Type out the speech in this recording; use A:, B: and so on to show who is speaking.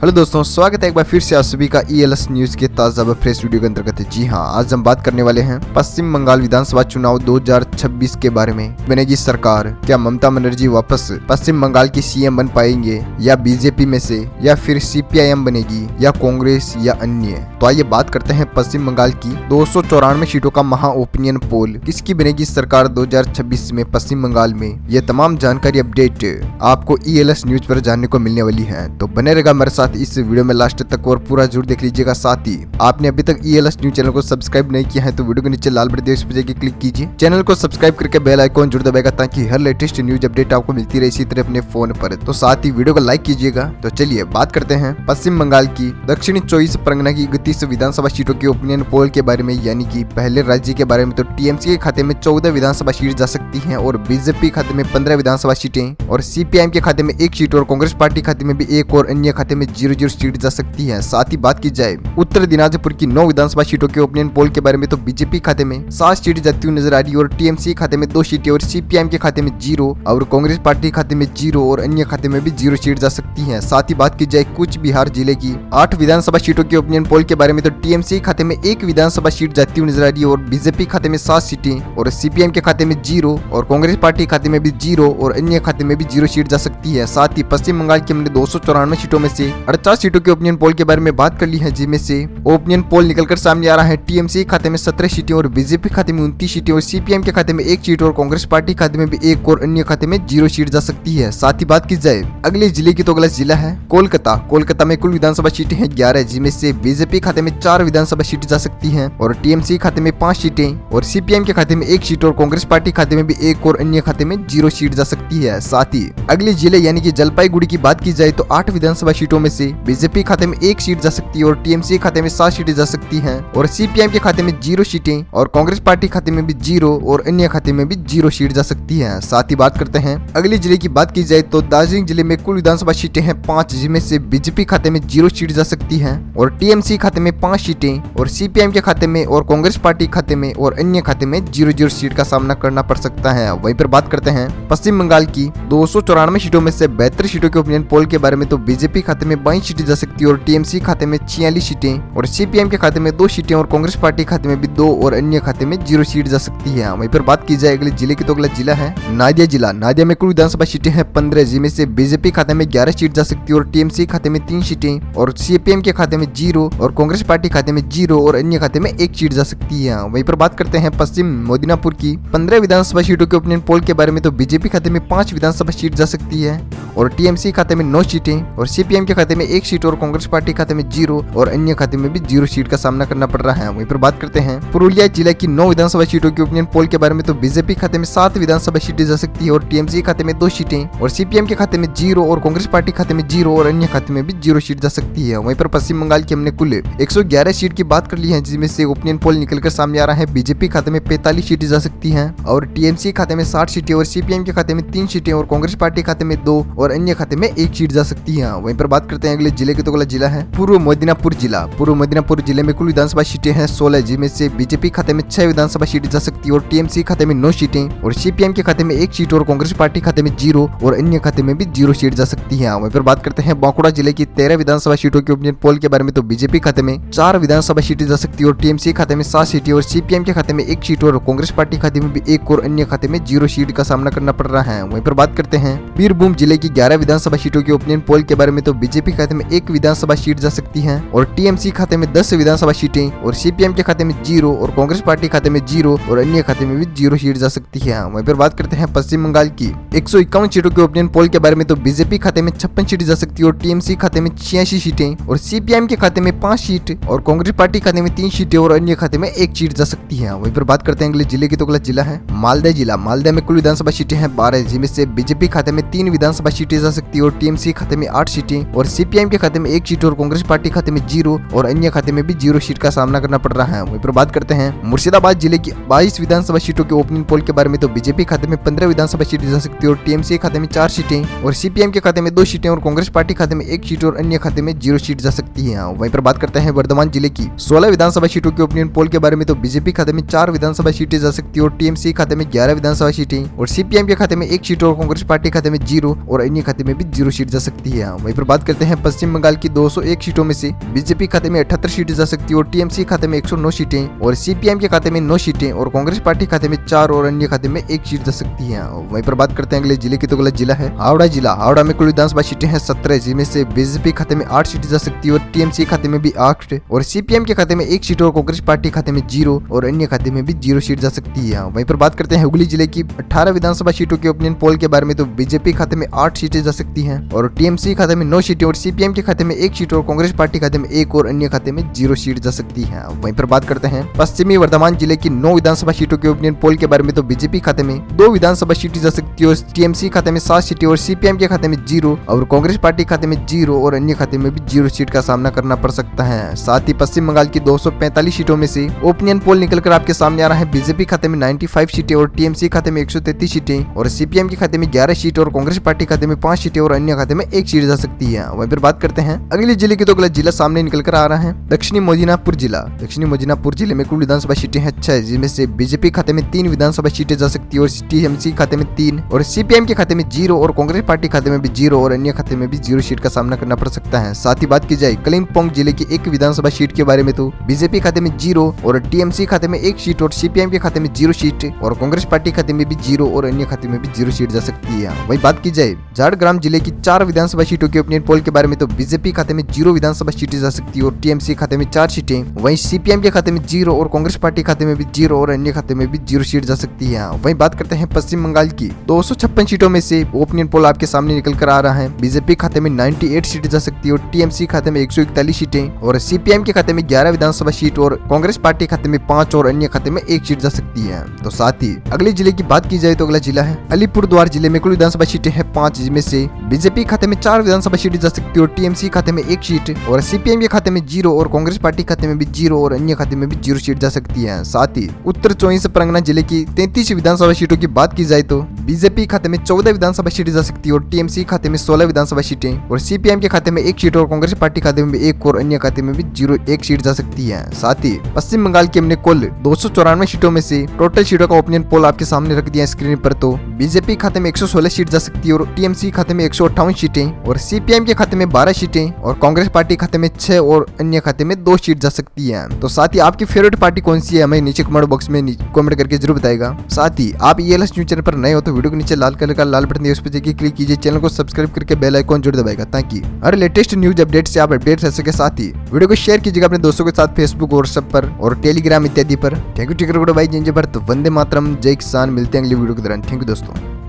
A: Hello दोस्तों, स्वागत है एक बार फिर से आप सभी का ELS न्यूज के ताजा व फ्रेश वीडियो के अंतर्गत। जी हां, आज हम बात करने वाले हैं पश्चिम बंगाल विधानसभा चुनाव 2026 के बारे में। बनेगी सरकार, क्या ममता बनर्जी वापस पश्चिम बंगाल की CM बन पाएंगे या बीजेपी में से, या फिर CPIM बनेगी या कांग्रेस या अन्य। तो आइए बात करते हैं पश्चिम बंगाल की 294 सीटों का महा ओपिनियन पोल। किसकी बनेगी सरकार 2026 में पश्चिम बंगाल में, ये तमाम जानकारी अपडेट आपको ELS न्यूज पर जानने को मिलने वाली है। तो बने रहेगा मेरे साथ इस वीडियो में लास्ट तक और पूरा जरूर देख लीजिएगा। साथ ही आपने अभी तक ELS न्यूज चैनल को सब्सक्राइब नहीं किया है तो वीडियो के नीचे लाल बटन उस पर जाकर क्लिक कीजिए, चैनल को सब्सक्राइब करके बेल आइकॉन जरूर दबाएगा ताकि हर लेटेस्ट न्यूज अपडेट आपको मिलती रहे इसी तरह अपने फोन पर। तो साथ ही वीडियो को लाइक कीजिएगा। तो चलिए बात करते हैं पश्चिम बंगाल की दक्षिणी 24 परगना की 31 विधानसभा सीटों के ओपिनियन पोल के बारे में। यानी कि पहले राज्य के बारे में तो TMC के खाते में 14 विधानसभा सीट जा सकती है और बीजेपी खाते में 15 विधानसभा सीटें और CPIM के खाते में 1 सीट और कांग्रेस पार्टी खाते में भी 1 और अन्य खाते में 0 सीट जा सकती है। साथ ही बात की जाए उत्तर दिनाजपुर की 9 विधानसभा सीटों के ओपिनियन पोल के बारे में तो बीजेपी खाते में 7 सीट जाती हुई नजर आ रही है और TMC खाते में 2 सीटें और CPIM के खाते में 0 और कांग्रेस पार्टी खाते में 0 और अन्य खाते में भी 0 सीट जा सकती है। साथ ही बात की जाए कूच बिहार जिले की 8 विधानसभा सीटों के ओपिनियन पोल के बारे में तो TMC खाते में 1 विधानसभा सीट जाती हुई नजर आ रही है और बीजेपी खाते में 7 सीटें और CPIM के खाते में 0 और कांग्रेस पार्टी खाते में भी 0 और अन्य खाते में भी 0 सीट जा सकती है। साथ ही पश्चिम बंगाल की हमने 294 सीटों में से 48 सीटों के ओपिनियन पोल के बारे में बात कर ली है, जिनमें से ओपिनियन पोल निकलकर सामने आ रहा है TMC खाते में 17 सीटें और बीजेपी खाते में 29 सीटें और CPIM के खाते में 1 सीट और कांग्रेस पार्टी खाते में भी 1 और अन्य खाते में 0 सीट जा सकती है। साथ ही बात की जाए अगले जिले की तो अगला जिला है कोलकाता में कुल विधानसभा सीटें हैं 11, जिनमें से बीजेपी खाते में 4 विधानसभा सीटें जा सकती हैं और TMC खाते में 5 सीटें और CPIM के खाते में 1 सीट और कांग्रेस पार्टी खाते में भी 1 और अन्य खाते में 0 सीट जा सकती है। साथ ही अगले जिले यानी कि जलपाईगुड़ी की बात की जाए तो 8 विधानसभा सीटों में से बीजेपी खाते में 1 सीट जा सकती है और TMC खाते में 7 सीटें जा सकती हैं और CPIM के खाते में 0 सीटें और कांग्रेस पार्टी खाते में भी 0 और अन्य खाते में भी 0 सीट जा सकती है। साथ ही बात करते हैं अगले जिले की बात की जाए तो दार्जिलिंग जिले में कुल विधानसभा सीटें हैं 5, जिनमें से बीजेपी खाते में 0 सीट जा सकती है और TMC खाते में 5 सीटें और CPIM के खाते में और कांग्रेस पार्टी खाते में और अन्य खाते में 0 सीट का सामना करना पड़ सकता है। वहीं पर बात करते हैं पश्चिम बंगाल की 294 सीटों में से 72 सीटों के ओपिनियन पोल के बारे में तो बीजेपी खाते में 22 सीटें जा सकती है और TMC खाते में 46 सीटें और CPIM के खाते में 2 सीटें और कांग्रेस पार्टी खाते में भी 2 और अन्य खाते में 0 सीट जा सकती है। वहीं पर बात की जाए अगले जिले की तो अगला जिला है नादिया में कुल विधानसभा सीटें हैं 15, जिनमें से बीजेपी खाते में 11 सीट जा सकती है और TMC खाते में 3 सीटें और CPIM के खाते में 0 और कांग्रेस पार्टी खाते में 0 और अन्य खाते में 1 सीट जा सकती है। वहीं पर बात करते हैं पश्चिम मोदिनापुर की 15 विधानसभा सीटों के ओपिनियन पोल के बारे में तो बीजेपी खाते में 5 विधानसभा सीट जा सकती है और TMC खाते में 9 सीटें और CPIM के खाते में 1 सीट और कांग्रेस पार्टी खाते में 0 और अन्य खाते में भी 0 सीट का सामना करना पड़ रहा है। वहीं पर बात करते हैं पुरुलिया जिला की 9 विधानसभा सीटों के ओपिनियन पोल के बारे में तो बीजेपी खाते में 7 विधानसभा सीटें जा सकती है और TMC खाते में 2 सीटें और CPIM के खाते में 0 और कांग्रेस पार्टी खाते में 0 और अन्य खाते में भी 0 सीट जा सकती है। वहीं पर पश्चिम बंगाल की हमने कुल 111 सीट की बात कर ली है, जिसमें से ओपिनियन पोल निकलकर सामने आ रहा है बीजेपी खाते में 45 सीटें जा सकती हैं और TMC खाते में 60 सीटें और CPIM के खाते में 3 सीटें और कांग्रेस पार्टी खाते में 2 और अन्य खाते में 1 सीट जा सकती है। वहीं पर बात करते हैं अगले जिले की तो अगला जिला है पूर्व मेदिनीपुर जिले में कुल विधानसभा सीटें हैं 16, जिनमें से बीजेपी खाते में 6 विधानसभा सीटें जा सकती है और TMC खाते में 9 सीटें और CPIM के खाते में 1 सीट और कांग्रेस पार्टी खाते में 0 और अन्य खाते में भी 0 सीट जा सकती है। वहीं पर बात करते हैं बांकुड़ा जिले की 13 विधानसभा सीटों के ओपिनियन पोल के बारे में तो बीजेपी खाते में 4 विधानसभा सीटें जा सकती है और TMC खाते में 7 सीटें और CPIM के खाते में 1 सीट और कांग्रेस पार्टी खाते में भी 1 और अन्य खाते में 0 सीट का सामना करना पड़ रहा है। वहीं पर बात करते हैं बीरभूम जिले की 11 विधानसभा सीटों के ओपिनियन पोल के बारे में तो बीजेपी खाते में 1 विधानसभा सीट जा सकती है और TMC खाते में 10 विधानसभा सीटें और CPIM के खाते में 0 और कांग्रेस पार्टी खाते में 0 और अन्य खाते में भी 0 सीट जा सकती है। वहीं पर बात करते हैं पश्चिम बंगाल की 151 सीटों के ओपिनियन पोल के बारे में तो बीजेपी खाते में 56 सीटें जा सकती है और TMC खाते में 86 सीटें और CPIM के खाते में 5 सीट और कांग्रेस पार्टी खाते में 3 सीटें और अन्य खाते में 1 सीट जा सकती है। वहीं पर बात करते हैं अगले जिले की तो अगला जिला है मालदा में कुल विधानसभा सीटें हैं 12, जिनमें से बीजेपी खाते में 3 विधानसभा सीटें जा सकती है और TMC खाते में 8 सीटें और CPIM के खाते में 1 सीट और कांग्रेस पार्टी खाते में 0 और अन्य खाते में भी 0 सीट का सामना करना पड़ रहा है। वहीं पर बात करते हैं मुर्शिदाबाद जिले की 22 विधानसभा सीटों के ओपनिंग पोल के बारे में तो बीजेपी खाते में 15 विधानसभा सीटें जा सकती है और TMC खाते में 4 सीटें और CPIM के खाते में 2 सीटें और कांग्रेस पार्टी खाते में 1 सीट और अन्य खाते में 0 सीट जा सकती है। वहीं पर बात करते हैं वर्धमान जिले की 16 विधानसभा सीटों के ओपिनियन पोल के बारे में तो बीजेपी खाते में 4 विधानसभा सीटें जा सकती है और TMC खाते में 11 विधानसभा सीटें और CPIM के खाते में 1 सीट और कांग्रेस पार्टी खाते में 0 और अन्य खाते में भी 0 सीट जा सकती है। वहीं पर बात करते हैं हैं पश्चिम बंगाल की 201 सीटों में से बीजेपी खाते में 78 सीटें जा सकती है और टीएमसी खाते में 109 सीटें और सीपीएम के खाते में 9 सीटें और कांग्रेस पार्टी खाते में 4 और अन्य खाते में 1 सीट जा सकती है। वहीं पर बात करते हैं अगले जिले की, तो अगला जिला है हावड़ा जिला। हावड़ा में कुल विधानसभा सीटें हैं 17, जिनमें से बीजेपी खाते में 8 सीटें जा सकती है और टीएमसी खाते में भी 8 और सीपीएम के खाते में 1 सीट और कांग्रेस पार्टी खाते में 0 और अन्य खाते में भी 0 सीट जा सकती है। वहीं पर बात करते हैं हुगली जिले की 18 विधानसभा सीटों के ओपिनियन पोल के बारे में, तो बीजेपी खाते में 8 सीटें जा सकती हैं और टीएमसी खाते में 9 सीटें और सीपीएम के खाते में 1 सीट और कांग्रेस पार्टी खाते में 1 और अन्य खाते में 0 सीट जा सकती है। वहीं पर बात करते हैं पश्चिमी वर्धमान जिले की 9 विधानसभा सीटों के ओपिनियन पोल के बारे में, तो बीजेपी खाते में 2 विधानसभा सीटें जा सकती है और टीएमसी खाते में 7 सीटें और सीपीएम के खाते में 0 और कांग्रेस पार्टी खाते में 0 और अन्य खाते में भी 0 सीट का सामना करना पड़ सकता है। साथ ही पश्चिम बंगाल की 245 सीटों में से ओपिनियन पोल निकलकर आपके सामने आ रहा है। बीजेपी खाते में 95 सीटें और टीएमसी खाते में 133 सीटें और सीपीएम के खाते में 11 सीट और कांग्रेस पार्टी खाते में 5 सीटें और अन्य खाते में 1 सीट जा सकती है। वहीं पर बात करते हैं अगले जिले की, तो अगला जिला सामने निकलकर आ रहा है दक्षिणी मोदिनापुर जिला। दक्षिणी मोदिनापुर जिले में कुल विधानसभा सीटें हैं 6, जिनमें से बीजेपी खाते में 3 विधानसभा सीटें जा सकती है और टीएमसी खाते में 3 और सीपीएम के खाते में 0 और कांग्रेस पार्टी खाते में भी 0 और अन्य खाते में भी 0 सीट का सामना करना पड़ सकता है। साथ ही बात की जाए कलिम्पोंग जिले की 1 विधानसभा सीट के बारे में, तो बीजेपी खाते में 0 और टीएमसी खाते में 1 सीट और सीपीएम के खाते में 0 सीट और कांग्रेस पार्टी खाते में भी 0 और अन्य खाते में भी 0 सीट जा सकती है। वही बात की जाए झारग्राम जिले की 4 विधानसभा सीटों के ओपिनियन पोल के बारे में, तो बीजेपी खाते में 0 विधानसभा सीटें जा सकती है और टीएमसी खाते में 4 सीटें, वहीं सीपीएम के खाते में 0 और कांग्रेस पार्टी खाते में भी 0 और अन्य खाते में भी 0 सीट जा सकती है। वहीं बात करते हैं पश्चिम बंगाल की 256 सीटों में से ओपिनियन पोल आपके सामने निकल कर आ रहा है। बीजेपी खाते में 98 सीटें जा सकती है और टीएमसी खाते में 141 सीटें और सीपीएम के खाते में 11 विधानसभा सीट और कांग्रेस पार्टी खाते में 5 और अन्य खाते में 1 सीट जा सकती है। तो साथ ही अगले जिले की बात की जाए तो अगला जिला है अलीपुरद्वार जिले में कुल विधानसभा सीटें हैं 5, जिसमें से बीजेपी खाते में 4 विधानसभा सीटें जा सकती है और टीएमसी खाते में 1 सीट और सीपीएम के खाते में 0 और कांग्रेस पार्टी खाते में भी 0 और अन्य खाते में भी 0 सीट जा सकती है। साथ ही उत्तर 24 परगना जिले की 33 विधानसभा सीटों की बात की जाए तो बीजेपी खाते में 14 विधानसभा सीटें जा सकती है और टीएमसी खाते में 16 विधानसभा सीटें और सीपीएम के खाते में 1 सीट और कांग्रेस पार्टी खाते में 1 और अन्य खाते में भी 1 सीट जा सकती है। साथ ही पश्चिम बंगाल की हमने कुल 294 सीटों में से टोटल सीटों का ओपिनियन पोल आपके सामने रख दिया स्क्रीन पर, तो बीजेपी खाते में 116 सीट जा सकती है और टीएमसी खाते में 158 सीटें और सीपीएम के खाते में 12 सीटें और कांग्रेस पार्टी खाते में 6 और अन्य खाते में 2 सीट जा सकती है। तो साथ ही आपकी फेवरेट पार्टी कौन सी है हमें नीचे कमेंट बॉक्स में कमेंट करके जरूर बताएगा। साथ ही आप ईएलएस न्यूज चैनल पर नए हो तो वीडियो के नीचे लाल कलर का लाल बटन है, उस पर जाकर क्लिक कीजिए, चैनल को सब्सक्राइब करके बेल आइकॉन जरूर दबाएगा ताकि हर लेटेस्ट न्यूज अपडेट से आप अपडेट रह सके। साथ ही वीडियो को शेयर कीजिएगा अपने दोस्तों के साथ फेसबुक व्हाट्सएप पर और टेलीग्राम इत्यादि पर। थैंक यू टिकर भाई जिंजे पर। तो वंदे मातरम, जय किसान। मिलते हैं अगली वीडियो के दौरान। थैंक यू दोस्तों।